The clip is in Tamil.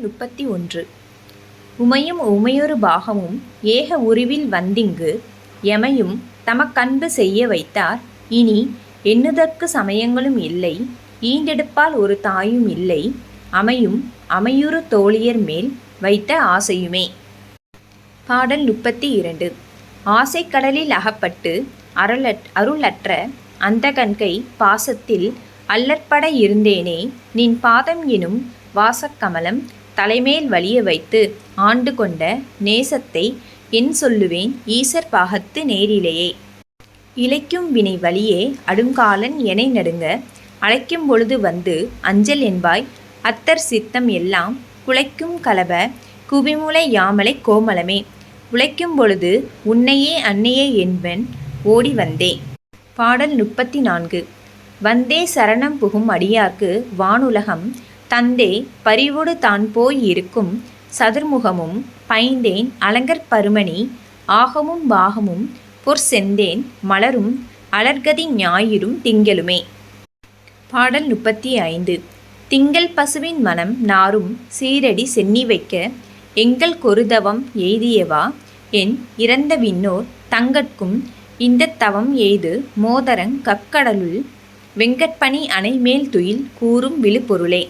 31. உமையும் உமையொரு பாகமும் ஏக உருவில் வந்திங்கு எமையும் தமக்கன்பு செய்ய வைத்தார். இனி எண்ணுதற்கு சமயங்களும் இல்லை, ஈண்டெடுப்பால் ஒரு தாயும் இல்லை, அமையும் அமையுறு தோழியர் மேல் வைத்த ஆசையுமே. பாடல் 32. ஆசைக்கடலில் அகப்பட்டு அருளற்ற அந்தகன்கை பாசத்தில் அல்லற்பட இருந்தேனே, நின் பாதம் எனும் வாசக்கமலம் தலைமேல் வலிய வைத்து ஆண்டு கொண்ட நேசத்தை என் சொல்லுவேன் ஈசர் பாகத்து நேரிலேயே. இளைக்கும் வினை வலியே அடுங்காலன் எனை நடுங்க அழைக்கும் பொழுது வந்து அஞ்சல் என்பாய் அத்தர் சித்தம் எல்லாம் குலைக்கும் கலப குவிமுலை யாமலை கோமலமே. உழைக்கும் பொழுது உன்னையே அன்னையே என்பன் ஓடி வந்தே. பாடல் 34. வந்தே சரணம் புகும் அடியார்க்கு வானுலகம் தந்தே பரிவோடு தான் போய் இருக்கும் சதுர்முகமும் பைந்தேன் அலங்கற் பருமணி ஆகமும் பாகமும் பொற்செந்தேன் மலரும் அலர்கதி ஞாயிறும் திங்களுமே. பாடல் 35. திங்கள் பசுவின் மனம் நாரும் சீரடி சென்னி வைக்க எங்கள் கொருதவம் எய்தியவா என் இறந்த விண்ணோர் தங்கட்கும் இந்த தவம் எய்து மோதரங் கக்கடலுள் வெங்கட்பனி அணைமேல் துயில் கூறும் விழுப்பொருளே.